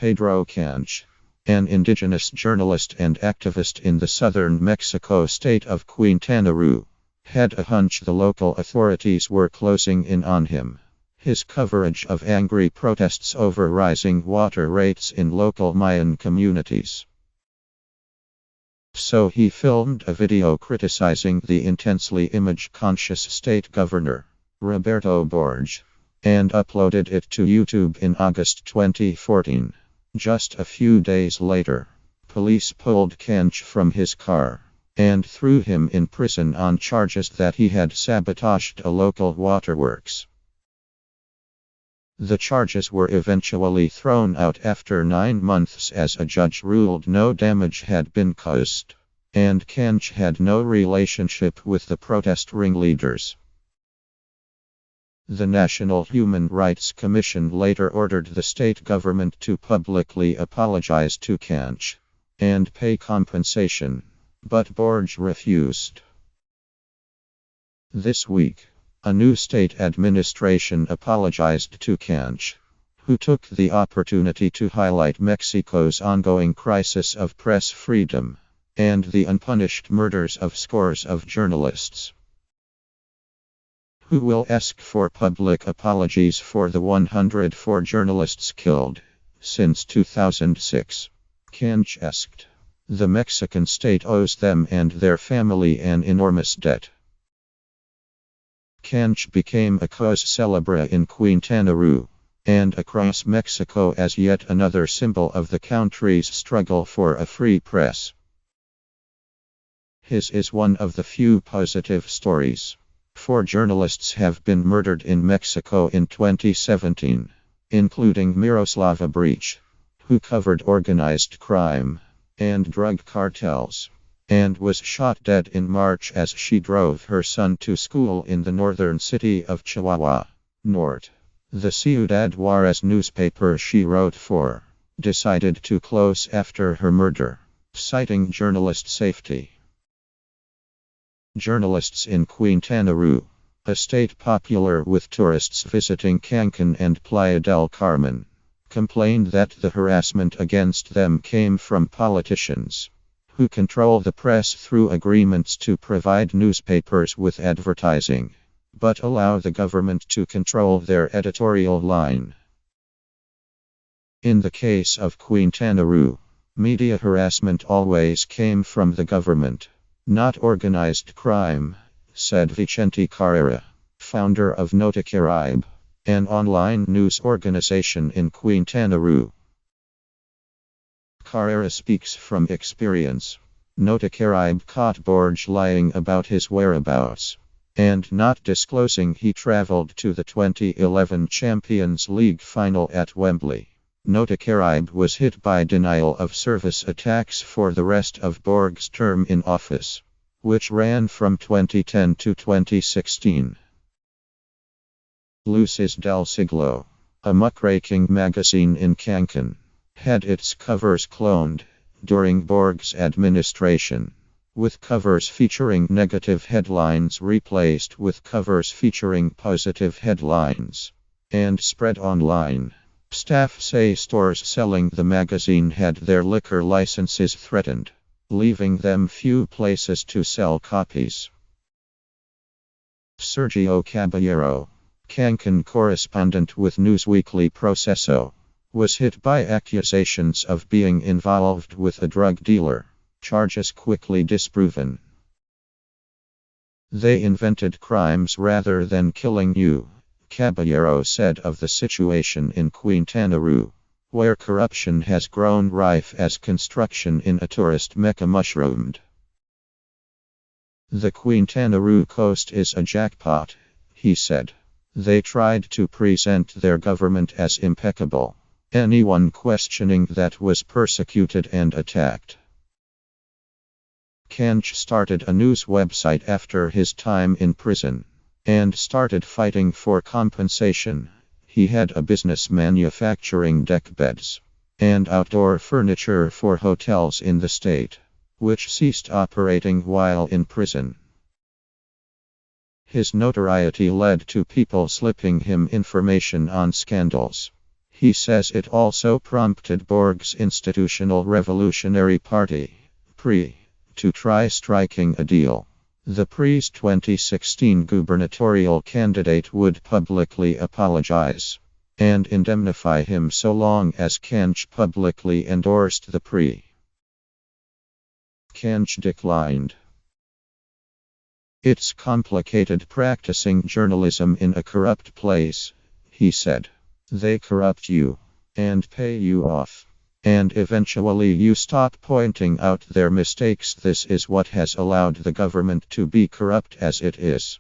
Pedro Canché, an indigenous journalist and activist in the southern Mexico state of Quintana Roo, had a hunch the local authorities were closing in on him. His coverage of angry protests over rising water rates in local Mayan communities. So he filmed a video criticizing the intensely image-conscious state governor, Roberto Borge, and uploaded it to YouTube in August 2014. Just a few days later, police pulled Canché from his car and threw him in prison on charges that he had sabotaged a local waterworks. The charges were eventually thrown out after 9 months as a judge ruled no damage had been caused, and Canché had no relationship with the protest ringleaders. The National Human Rights Commission later ordered the state government to publicly apologize to Canché and pay compensation, but Borge refused. This week, a new state administration apologized to Canché, who took the opportunity to highlight Mexico's ongoing crisis of press freedom and the unpunished murders of scores of journalists. Who will ask for public apologies for the 104 journalists killed since 2006? Canché asked. The Mexican state owes them and their family an enormous debt. Canché became a cause célèbre in Quintana Roo and across Mexico as yet another symbol of the country's struggle for a free press. His is one of the few positive stories. 4 journalists have been murdered in Mexico in 2017, including Miroslava Breach, who covered organized crime and drug cartels, and was shot dead in March as she drove her son to school in the northern city of Chihuahua, Norte. The Ciudad Juarez newspaper she wrote for decided to close after her murder, citing journalist safety. Journalists in Quintana Roo, a state popular with tourists visiting Cancun and Playa del Carmen, complained that the harassment against them came from politicians who control the press through agreements to provide newspapers with advertising, but allow the government to control their editorial line. In the case of Quintana Roo, media harassment always came from the government, not organized crime, said Vicente Carrera, founder of do.As, an online news organization in Quintana Roo. Carrera speaks from experience. do.As caught Borge lying about his whereabouts and not disclosing he traveled to the 2011 Champions League final at Wembley. do.As was hit by denial of service attacks for the rest of Borge's term in office, which ran from 2010 to 2016. Luces del Siglo, a muckraking magazine in Cancun, had its covers cloned during Borge's administration, with covers featuring negative headlines replaced with covers featuring positive headlines, and spread online. Staff say stores selling the magazine had their liquor licenses threatened, leaving them few places to sell copies. Sergio Caballero, Cancun correspondent with Newsweekly Proceso, was hit by accusations of being involved with a drug dealer, charges quickly disproven. They invented crimes rather than killing you, Caballero said of the situation in Quintana Roo, where corruption has grown rife as construction in a tourist mecca mushroomed. The Quintana Roo coast is a jackpot, he said. They tried to present their government as impeccable. Anyone questioning that was persecuted and attacked. Canché started a news website after his time in prison and started fighting for compensation. He had a business manufacturing deck beds and outdoor furniture for hotels in the state, which ceased operating while in prison. His notoriety led to people slipping him information on scandals. He says it also prompted Borg's Institutional Revolutionary Party, PRI, to try striking a deal. The PRI's 2016 gubernatorial candidate would publicly apologize and indemnify him so long as Canché publicly endorsed the PRI. Canché declined. "It's complicated practicing journalism in a corrupt place," he said. "They corrupt you and pay you off. And eventually you stop pointing out their mistakes. This is what has allowed the government to be corrupt as it is."